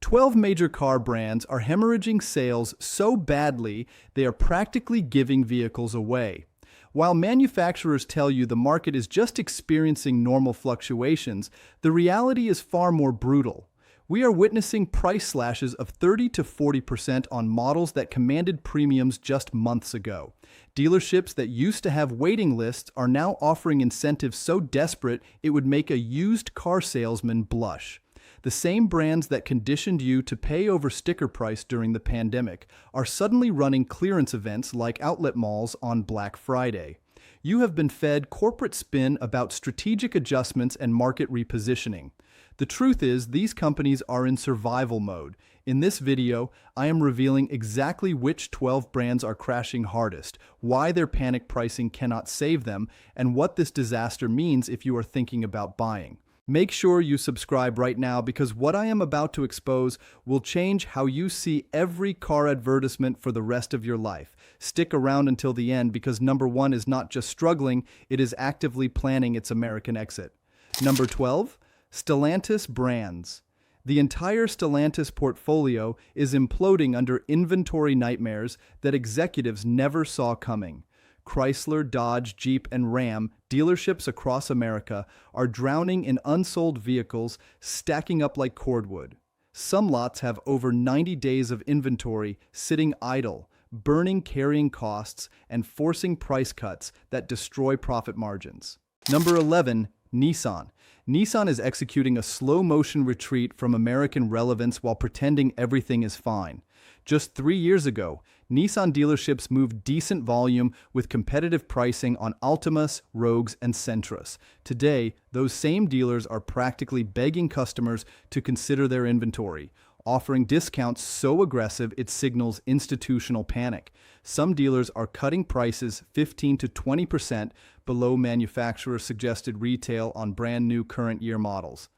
12 major car brands are hemorrhaging sales so badly they are practically giving vehicles away. While manufacturers tell you the market is just experiencing normal fluctuations, the reality is far more brutal. We are witnessing price slashes of 30 to 40% on models that commanded premiums just months ago. Dealerships that used to have waiting lists are now offering incentives so desperate it would make a used car salesman blush. The same brands that conditioned you to pay over sticker price during the pandemic are suddenly running clearance events like outlet malls on Black Friday. You have been fed corporate spin about strategic adjustments and market repositioning. The truth is, these companies are in survival mode. In this video, I am revealing exactly which 12 brands are crashing hardest, why their panic pricing cannot save them, and what this disaster means if you are thinking about buying. Make sure you subscribe right now because what I am about to expose will change how you see every car advertisement for the rest of your life. Stick around until the end because number 1 is not just struggling, it is actively planning its American exit. Number 12, Stellantis brands. The entire Stellantis portfolio is imploding under inventory nightmares that executives never saw coming. Chrysler, Dodge, Jeep, and Ram dealerships across America are drowning in unsold vehicles, stacking up like cordwood. Some lots have over 90 days of inventory sitting idle, burning carrying costs and forcing price cuts that destroy profit margins. Number 11, Nissan. Nissan is executing a slow-motion retreat from American relevance while pretending everything is fine. Just 3 years ago, Nissan dealerships moved decent volume with competitive pricing on Altimas, Rogues, and Sentras. Today, those same dealers are practically begging customers to consider their inventory, offering discounts so aggressive it signals institutional panic. Some dealers are cutting prices 15 to 20% below manufacturer-suggested retail on brand new current year models.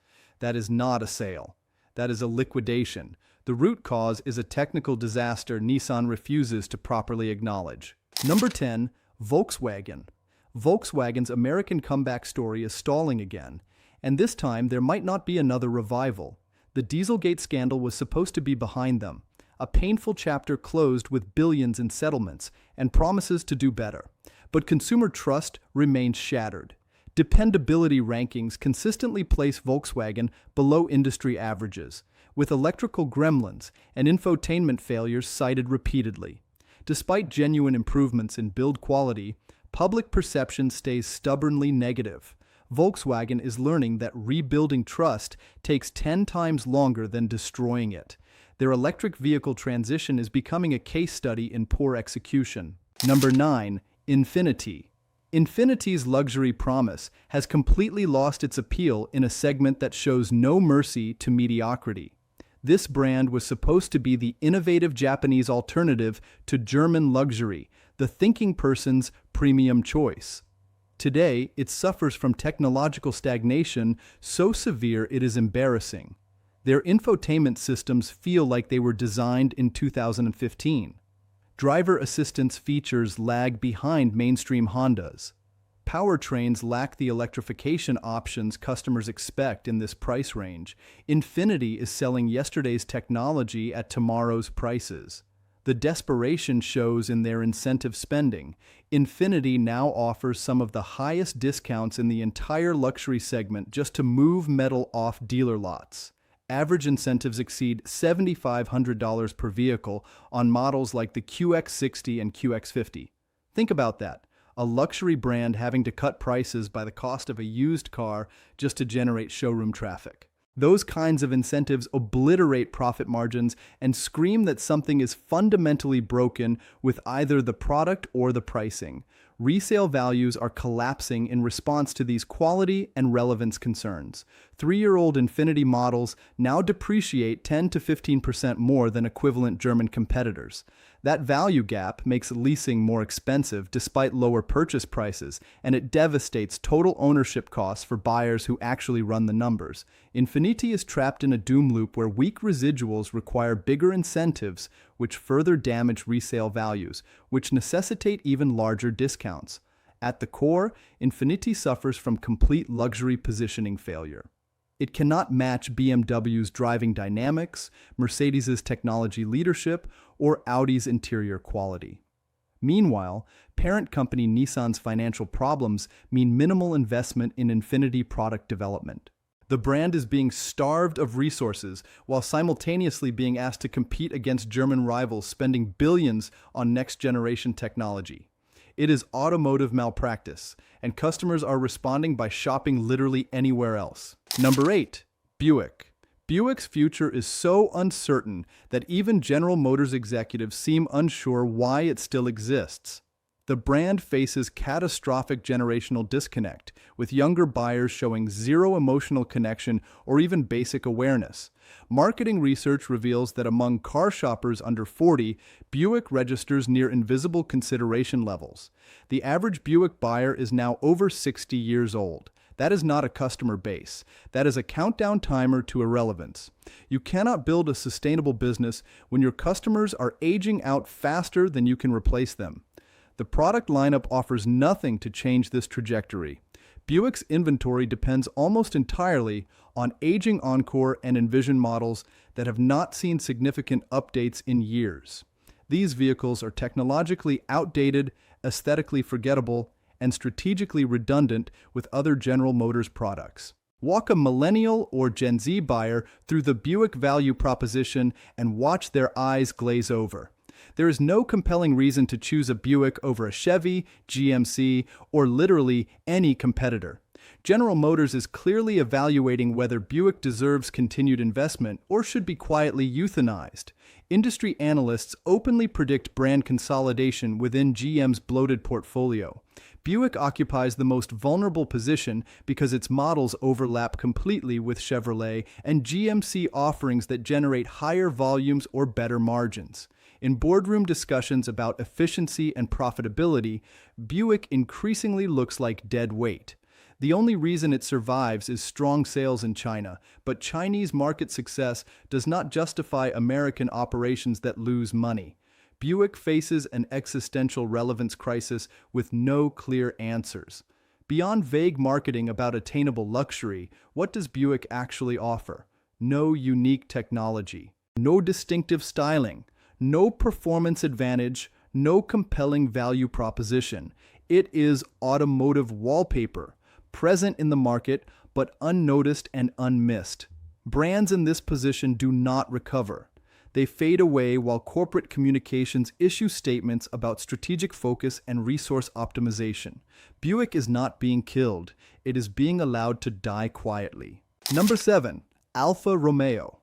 That is not a sale. That is a liquidation. The root cause is a technical disaster Nissan refuses to properly acknowledge. Number 10, Volkswagen. Volkswagen's American comeback story is stalling again, and this time there might not be another revival. The Dieselgate scandal was supposed to be behind them, a painful chapter closed with billions in settlements and promises to do better. But consumer trust remains shattered. Dependability rankings consistently place Volkswagen below industry averages, with electrical gremlins and infotainment failures cited repeatedly. Despite genuine improvements in build quality, public perception stays stubbornly negative. Volkswagen is learning that rebuilding trust takes 10 times longer than destroying it. Their electric vehicle transition is becoming a case study in poor execution. Number 9, Infiniti. Infiniti's luxury promise has completely lost its appeal in a segment that shows no mercy to mediocrity. This brand was supposed to be the innovative Japanese alternative to German luxury, the thinking person's premium choice. Today, it suffers from technological stagnation so severe it is embarrassing. Their infotainment systems feel like they were designed in 2015. Driver assistance features lag behind mainstream Hondas. Powertrains lack the electrification options customers expect in this price range. Infiniti is selling yesterday's technology at tomorrow's prices. The desperation shows in their incentive spending. Infiniti now offers some of the highest discounts in the entire luxury segment just to move metal off dealer lots. Average incentives exceed $7,500 per vehicle on models like the QX60 and QX50. Think about that. A luxury brand having to cut prices by the cost of a used car just to generate showroom traffic. Those kinds of incentives obliterate profit margins and scream that something is fundamentally broken with either the product or the pricing. Resale values are collapsing in response to these quality and relevance concerns. 3-year-old Infiniti models now depreciate 10 to 15% more than equivalent German competitors. That value gap makes leasing more expensive despite lower purchase prices, and it devastates total ownership costs for buyers who actually run the numbers. Infiniti is trapped in a doom loop where weak residuals require bigger incentives, which further damage resale values, which necessitate even larger discounts. At the core, Infiniti suffers from complete luxury positioning failure. It cannot match BMW's driving dynamics, Mercedes's technology leadership, or Audi's interior quality. Meanwhile, parent company Nissan's financial problems mean minimal investment in Infiniti product development. The brand is being starved of resources while simultaneously being asked to compete against German rivals spending billions on next-generation technology. It is automotive malpractice, and customers are responding by shopping literally anywhere else. Number 8. Buick. Buick's future is so uncertain that even General Motors executives seem unsure why it still exists. The brand faces catastrophic generational disconnect, with younger buyers showing zero emotional connection or even basic awareness. Marketing research reveals that among car shoppers under 40, Buick registers near invisible consideration levels. The average Buick buyer is now over 60 years old. That is not a customer base. That is a countdown timer to irrelevance. You cannot build a sustainable business when your customers are aging out faster than you can replace them. The product lineup offers nothing to change this trajectory. Buick's inventory depends almost entirely on aging Encore and Envision models that have not seen significant updates in years. These vehicles are technologically outdated, aesthetically forgettable, and strategically redundant with other General Motors products. Walk a millennial or Gen Z buyer through the Buick value proposition and watch their eyes glaze over. There is no compelling reason to choose a Buick over a Chevy, GMC, or literally any competitor. General Motors is clearly evaluating whether Buick deserves continued investment or should be quietly euthanized. Industry analysts openly predict brand consolidation within GM's bloated portfolio. Buick occupies the most vulnerable position because its models overlap completely with Chevrolet and GMC offerings that generate higher volumes or better margins. In boardroom discussions about efficiency and profitability, Buick increasingly looks like dead weight. The only reason it survives is strong sales in China, but Chinese market success does not justify American operations that lose money. Buick faces an existential relevance crisis with no clear answers. Beyond vague marketing about attainable luxury, what does Buick actually offer? No unique technology, no distinctive styling, no performance advantage, no compelling value proposition. It is automotive wallpaper, present in the market but unnoticed and unmissed. Brands in this position do not recover. They fade away while corporate communications issue statements about strategic focus and resource optimization. Buick is not being killed. It is being allowed to die quietly. Number 7. Alfa Romeo.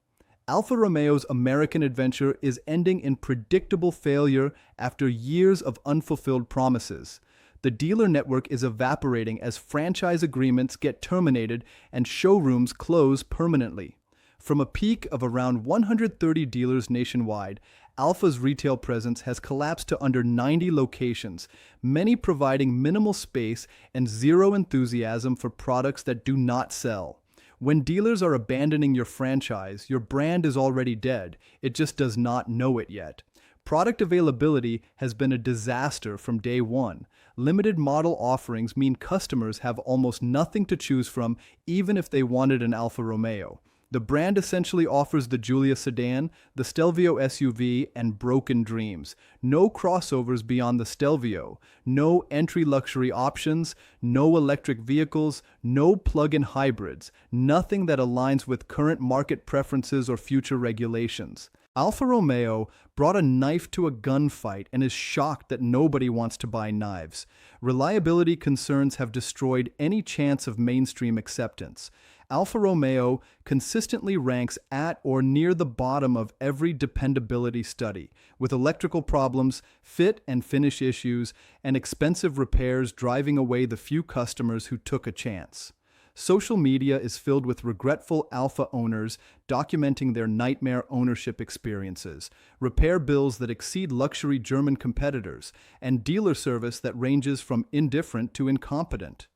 Alfa Romeo's American adventure is ending in predictable failure after years of unfulfilled promises. The dealer network is evaporating as franchise agreements get terminated and showrooms close permanently. From a peak of around 130 dealers nationwide, Alfa's retail presence has collapsed to under 90 locations, many providing minimal space and zero enthusiasm for products that do not sell. When dealers are abandoning your franchise, your brand is already dead. It just does not know it yet. Product availability has been a disaster from day one. Limited model offerings mean customers have almost nothing to choose from, even if they wanted an Alfa Romeo. The brand essentially offers the Giulia sedan, the Stelvio SUV, and broken dreams. No crossovers beyond the Stelvio, no entry luxury options, no electric vehicles, no plug-in hybrids, nothing that aligns with current market preferences or future regulations. Alfa Romeo brought a knife to a gunfight and is shocked that nobody wants to buy knives. Reliability concerns have destroyed any chance of mainstream acceptance. Alfa Romeo consistently ranks at or near the bottom of every dependability study, with electrical problems, fit and finish issues, and expensive repairs driving away the few customers who took a chance. Social media is filled with regretful Alfa owners documenting their nightmare ownership experiences, repair bills that exceed luxury German competitors, and dealer service that ranges from indifferent to incompetent.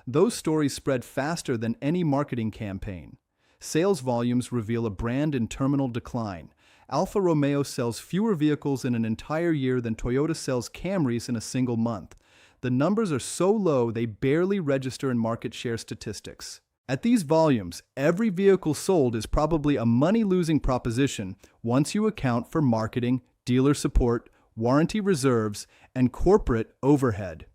Those stories spread faster than any marketing campaign. Sales volumes reveal a brand in terminal decline. Alfa Romeo sells fewer vehicles in an entire year than Toyota sells Camrys in a single month. The numbers are so low they barely register in market share statistics. At these volumes, every vehicle sold is probably a money-losing proposition once you account for marketing, dealer support, warranty reserves, and corporate overhead.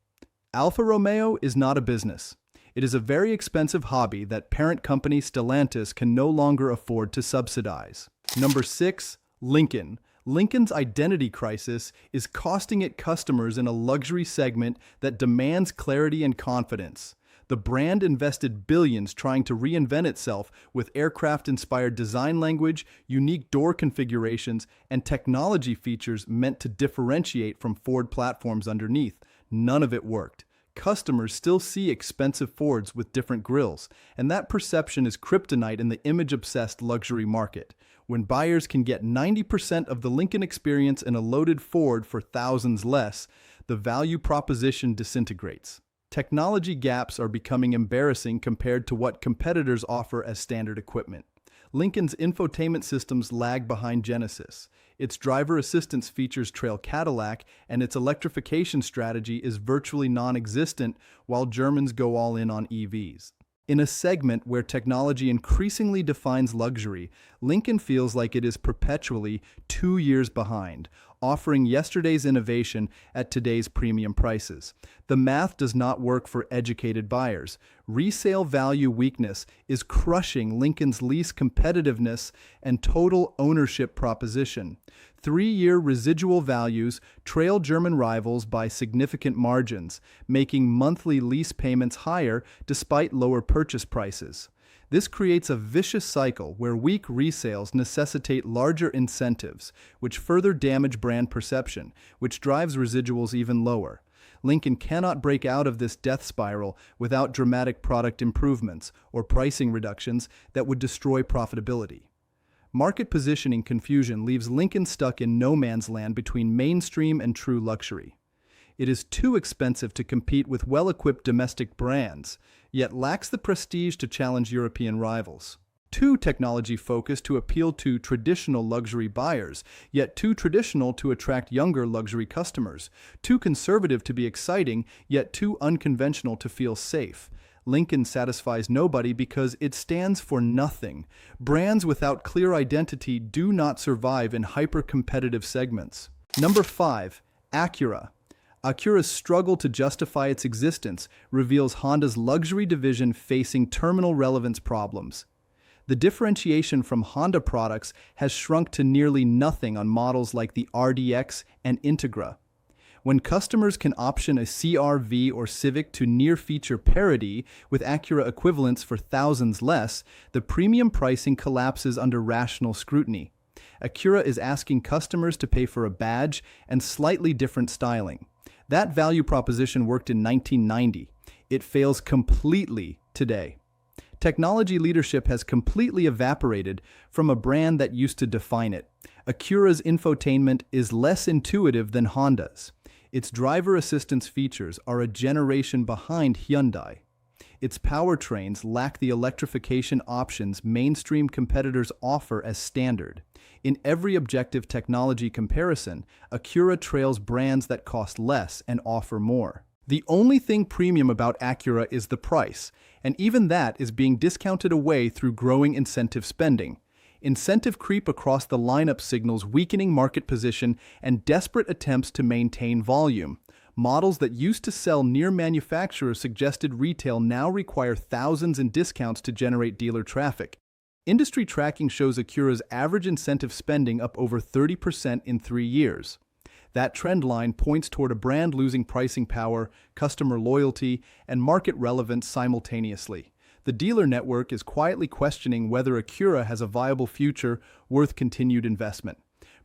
Alfa Romeo is not a business. It is a very expensive hobby that parent company Stellantis can no longer afford to subsidize. Number 6. Lincoln. Lincoln's identity crisis is costing it customers in a luxury segment that demands clarity and confidence. The brand invested billions trying to reinvent itself with aircraft-inspired design language, unique door configurations, and technology features meant to differentiate from Ford platforms underneath. None of it worked. Customers still see expensive Fords with different grilles, and that perception is kryptonite in the image-obsessed luxury market. When buyers can get 90% of the Lincoln experience in a loaded Ford for thousands less, the value proposition disintegrates. Technology gaps are becoming embarrassing compared to what competitors offer as standard equipment. Lincoln's infotainment systems lag behind Genesis. Its driver assistance features trail Cadillac, and its electrification strategy is virtually non-existent while Germans go all in on EVs. In a segment where technology increasingly defines luxury, Lincoln feels like it is perpetually 2 years behind, offering yesterday's innovation at today's premium prices. The math does not work for educated buyers. Resale value weakness is crushing Lincoln's lease competitiveness and total ownership proposition. 3-year residual values trail German rivals by significant margins, making monthly lease payments higher despite lower purchase prices. This creates a vicious cycle where weak resales necessitate larger incentives, which further damage brand perception, which drives residuals even lower. Lincoln cannot break out of this death spiral without dramatic product improvements or pricing reductions that would destroy profitability. Market positioning confusion leaves Lincoln stuck in no man's land between mainstream and true luxury. It is too expensive to compete with well-equipped domestic brands, yet lacks the prestige to challenge European rivals. Too technology-focused to appeal to traditional luxury buyers, yet too traditional to attract younger luxury customers. Too conservative to be exciting, yet too unconventional to feel safe. Lincoln satisfies nobody because it stands for nothing. Brands without clear identity do not survive in hyper-competitive segments. Number 5. Acura. Acura's struggle to justify its existence reveals Honda's luxury division facing terminal relevance problems. The differentiation from Honda products has shrunk to nearly nothing on models like the RDX and Integra. When customers can option a CR-V or Civic to near-feature parity with Acura equivalents for thousands less, the premium pricing collapses under rational scrutiny. Acura is asking customers to pay for a badge and slightly different styling. That value proposition worked in 1990. It fails completely today. Technology leadership has completely evaporated from a brand that used to define it. Acura's infotainment is less intuitive than Honda's. Its driver assistance features are a generation behind Hyundai. Its powertrains lack the electrification options mainstream competitors offer as standard. In every objective technology comparison, Acura trails brands that cost less and offer more. The only thing premium about Acura is the price, and even that is being discounted away through growing incentive spending. Incentive creep across the lineup signals weakening market position and desperate attempts to maintain volume. Models that used to sell near manufacturer-suggested retail now require thousands in discounts to generate dealer traffic. Industry tracking shows Acura's average incentive spending up over 30% in 3 years. That trend line points toward a brand losing pricing power, customer loyalty, and market relevance simultaneously. The dealer network is quietly questioning whether Acura has a viable future worth continued investment.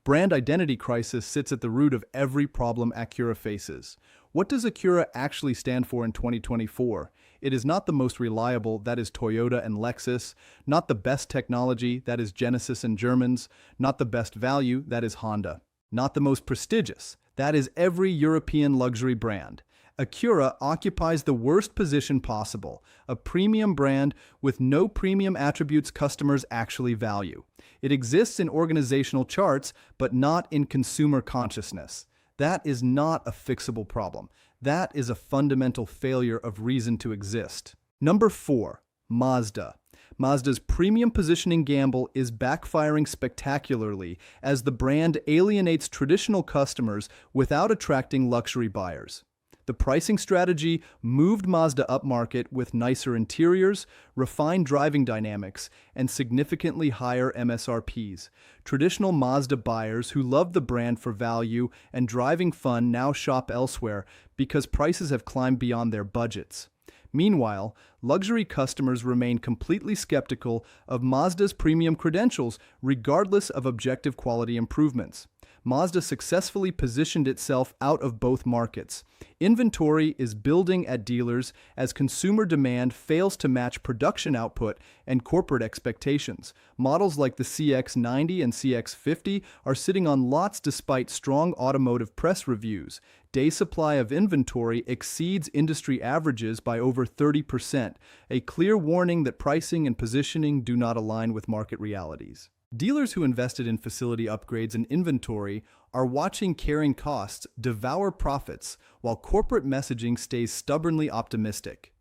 Brand identity crisis sits at the root of every problem Acura faces. What does Acura actually stand for in 2024? It is not the most reliable, that is Toyota and Lexus, not the best technology, that is Genesis and Germans, not the best value, that is Honda, not the most prestigious, that is every European luxury brand. Acura occupies the worst position possible, a premium brand with no premium attributes customers actually value. It exists in organizational charts, but not in consumer consciousness. That is not a fixable problem. That is a fundamental failure of reason to exist. Number 4. Mazda. Mazda's premium positioning gamble is backfiring spectacularly as the brand alienates traditional customers without attracting luxury buyers. The pricing strategy moved Mazda upmarket with nicer interiors, refined driving dynamics, and significantly higher MSRPs. Traditional Mazda buyers who love the brand for value and driving fun now shop elsewhere because prices have climbed beyond their budgets. Meanwhile, luxury customers remain completely skeptical of Mazda's premium credentials regardless of objective quality improvements. Mazda successfully positioned itself out of both markets. Inventory is building at dealers as consumer demand fails to match production output and corporate expectations. Models like the CX-90 and CX-50 are sitting on lots despite strong automotive press reviews. Day supply of inventory exceeds industry averages by over 30%, a clear warning that pricing and positioning do not align with market realities. Dealers who invested in facility upgrades and inventory are watching carrying costs devour profits while corporate messaging stays stubbornly optimistic.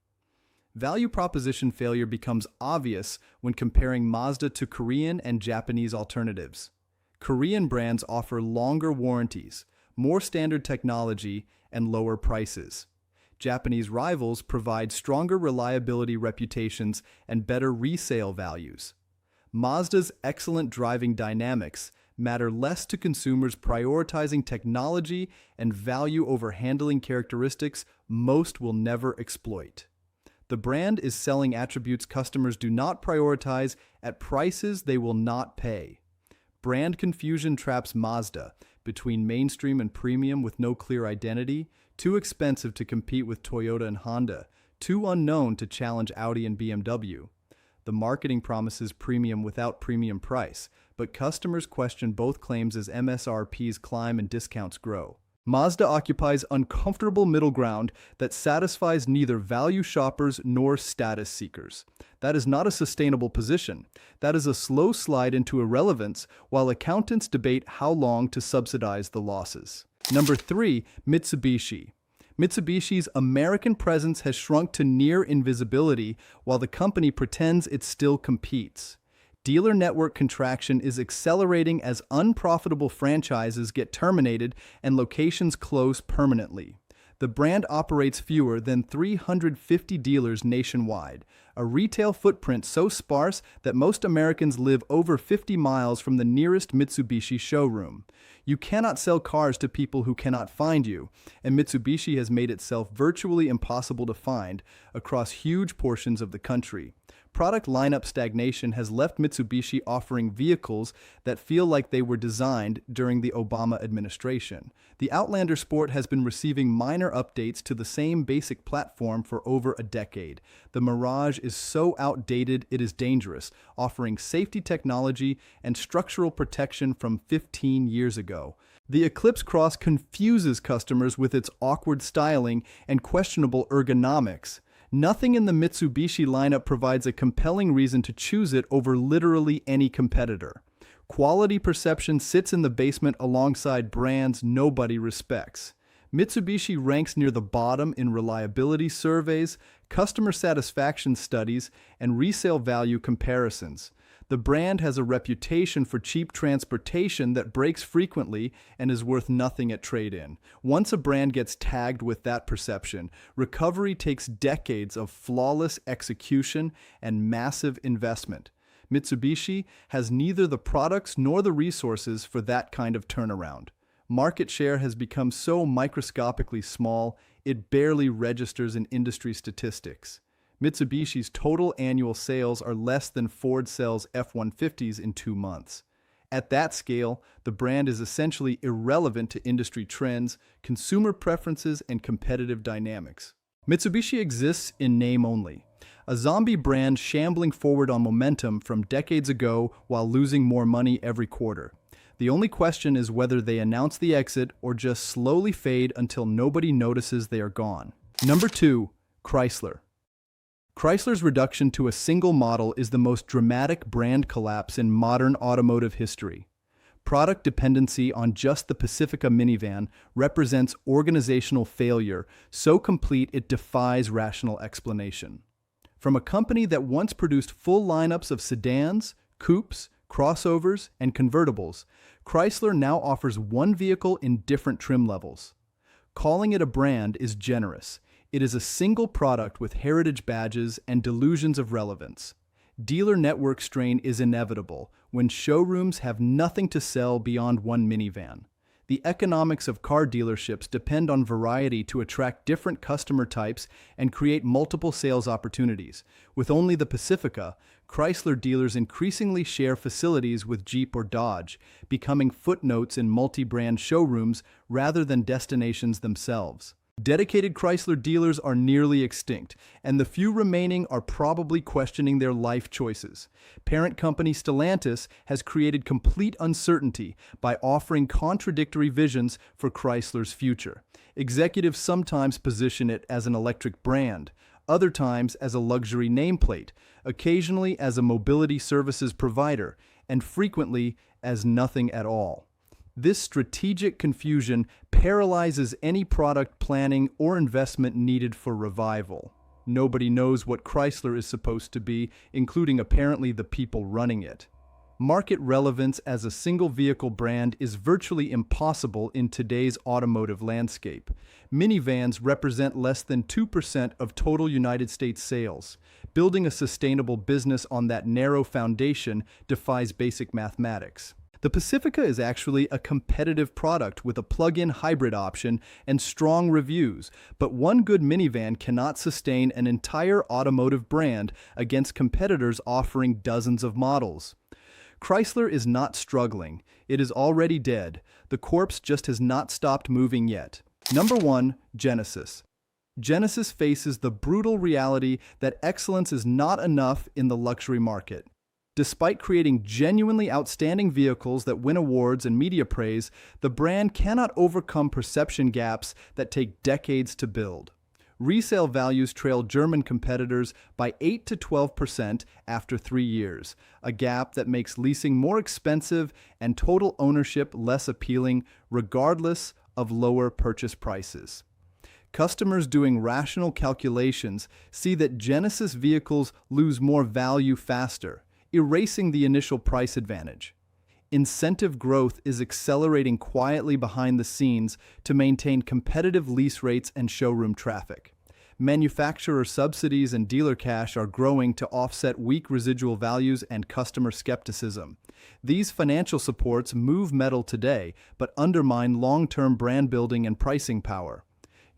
Value proposition failure becomes obvious when comparing Mazda to Korean and Japanese alternatives. Korean brands offer longer warranties, more standard technology, and lower prices. Japanese rivals provide stronger reliability reputations and better resale values. Mazda's excellent driving dynamics matter less to consumers prioritizing technology and value over handling characteristics most will never exploit. The brand is selling attributes customers do not prioritize at prices they will not pay. Brand confusion traps Mazda between mainstream and premium with no clear identity, too expensive to compete with Toyota and Honda, too unknown to challenge Audi and BMW. The marketing promises premium without premium price, but customers question both claims as MSRPs climb and discounts grow. Mazda occupies uncomfortable middle ground that satisfies neither value shoppers nor status seekers. That is not a sustainable position. That is a slow slide into irrelevance while accountants debate how long to subsidize the losses. Number 3, Mitsubishi. Mitsubishi's American presence has shrunk to near invisibility while the company pretends it still competes. Dealer network contraction is accelerating as unprofitable franchises get terminated and locations close permanently. The brand operates fewer than 350 dealers nationwide, a retail footprint so sparse that most Americans live over 50 miles from the nearest Mitsubishi showroom. You cannot sell cars to people who cannot find you, and Mitsubishi has made itself virtually impossible to find across huge portions of the country. Product lineup stagnation has left Mitsubishi offering vehicles that feel like they were designed during the Obama administration. The Outlander Sport has been receiving minor updates to the same basic platform for over a decade. The Mirage is so outdated it is dangerous, offering safety technology and structural protection from 15 years ago. The Eclipse Cross confuses customers with its awkward styling and questionable ergonomics. Nothing in the Mitsubishi lineup provides a compelling reason to choose it over literally any competitor. Quality perception sits in the basement alongside brands nobody respects. Mitsubishi ranks near the bottom in reliability surveys, customer satisfaction studies, and resale value comparisons. The brand has a reputation for cheap transportation that breaks frequently and is worth nothing at trade-in. Once a brand gets tagged with that perception, recovery takes decades of flawless execution and massive investment. Mitsubishi has neither the products nor the resources for that kind of turnaround. Market share has become so microscopically small, it barely registers in industry statistics. Mitsubishi's total annual sales are less than Ford sells F-150s in 2 months. At that scale, the brand is essentially irrelevant to industry trends, consumer preferences, and competitive dynamics. Mitsubishi exists in name only, a zombie brand shambling forward on momentum from decades ago while losing more money every quarter. The only question is whether they announce the exit or just slowly fade until nobody notices they are gone. Number 2, Chrysler. Chrysler's reduction to a single model is the most dramatic brand collapse in modern automotive history. Product dependency on just the Pacifica minivan represents organizational failure so complete it defies rational explanation. From a company that once produced full lineups of sedans, coupes, crossovers, and convertibles, Chrysler now offers one vehicle in different trim levels. Calling it a brand is generous. It is a single product with heritage badges and delusions of relevance. Dealer network strain is inevitable when showrooms have nothing to sell beyond one minivan. The economics of car dealerships depend on variety to attract different customer types and create multiple sales opportunities. With only the Pacifica, Chrysler dealers increasingly share facilities with Jeep or Dodge, becoming footnotes in multi-brand showrooms rather than destinations themselves. Dedicated Chrysler dealers are nearly extinct, and the few remaining are probably questioning their life choices. Parent company Stellantis has created complete uncertainty by offering contradictory visions for Chrysler's future. Executives sometimes position it as an electric brand, other times as a luxury nameplate, occasionally as a mobility services provider, and frequently as nothing at all. This strategic confusion paralyzes any product planning or investment needed for revival. Nobody knows what Chrysler is supposed to be, including apparently the people running it. Market relevance as a single vehicle brand is virtually impossible in today's automotive landscape. Minivans represent less than 2% of total United States sales. Building a sustainable business on that narrow foundation defies basic mathematics. The Pacifica is actually a competitive product with a plug-in hybrid option and strong reviews, but one good minivan cannot sustain an entire automotive brand against competitors offering dozens of models. Chrysler is not struggling. It is already dead. The corpse just has not stopped moving yet. Number 1. Genesis. Genesis faces the brutal reality that excellence is not enough in the luxury market. Despite creating genuinely outstanding vehicles that win awards and media praise, the brand cannot overcome perception gaps that take decades to build. Resale values trail German competitors by 8 to 12% after 3 years, a gap that makes leasing more expensive and total ownership less appealing regardless of lower purchase prices. Customers doing rational calculations see that Genesis vehicles lose more value faster, erasing the initial price advantage. Incentive growth is accelerating quietly behind the scenes to maintain competitive lease rates and showroom traffic. Manufacturer subsidies and dealer cash are growing to offset weak residual values and customer skepticism. These financial supports move metal today, but undermine long-term brand building and pricing power.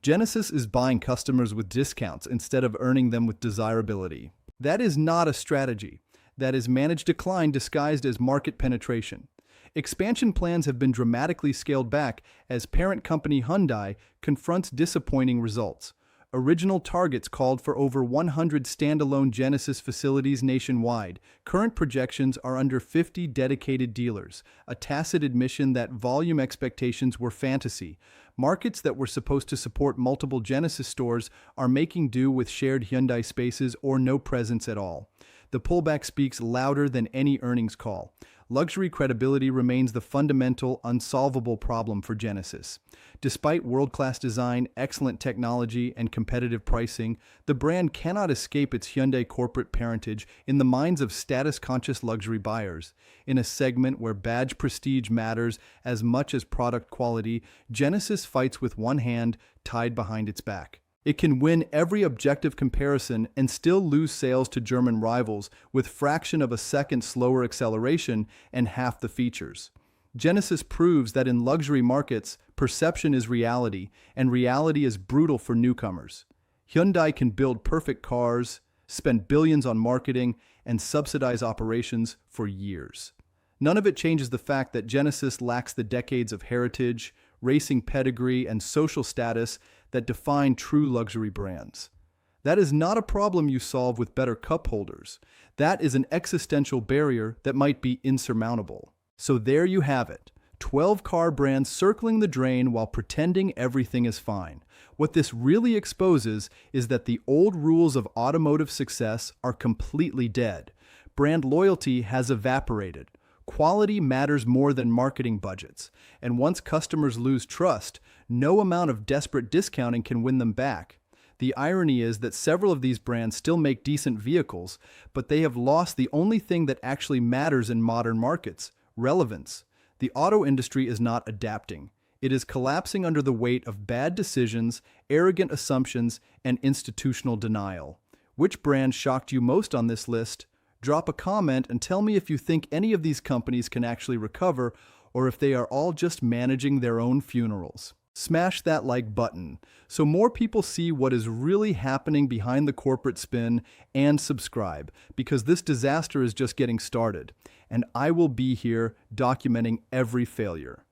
Genesis is buying customers with discounts instead of earning them with desirability. That is not a strategy. That is managed decline disguised as market penetration. Expansion plans have been dramatically scaled back as parent company Hyundai confronts disappointing results. Original targets called for over 100 standalone Genesis facilities nationwide. Current projections are under 50 dedicated dealers, a tacit admission that volume expectations were fantasy. Markets that were supposed to support multiple Genesis stores are making do with shared Hyundai spaces or no presence at all. The pullback speaks louder than any earnings call. Luxury credibility remains the fundamental, unsolvable problem for Genesis. Despite world-class design, excellent technology, and competitive pricing, the brand cannot escape its Hyundai corporate parentage in the minds of status-conscious luxury buyers. In a segment where badge prestige matters as much as product quality, Genesis fights with one hand tied behind its back. It can win every objective comparison and still lose sales to German rivals with fraction of a second slower acceleration and half the features. Genesis proves that in luxury markets, perception is reality, and reality is brutal for newcomers. Hyundai can build perfect cars, spend billions on marketing, and subsidize operations for years. None of it changes the fact that Genesis lacks the decades of heritage, racing pedigree, and social status that define true luxury brands. That is not a problem you solve with better cup holders. That is an existential barrier that might be insurmountable. So there you have it. 12 car brands circling the drain while pretending everything is fine. What this really exposes is that the old rules of automotive success are completely dead. Brand loyalty has evaporated. Quality matters more than marketing budgets, and once customers lose trust, no amount of desperate discounting can win them back. The irony is that several of these brands still make decent vehicles, but they have lost the only thing that actually matters in modern markets: relevance. The auto industry is not adapting. It is collapsing under the weight of bad decisions, arrogant assumptions, and institutional denial. Which brand shocked you most on this list? Drop a comment and tell me if you think any of these companies can actually recover, or if they are all just managing their own funerals. Smash that like button so more people see what is really happening behind the corporate spin, and subscribe, because this disaster is just getting started, and I will be here documenting every failure.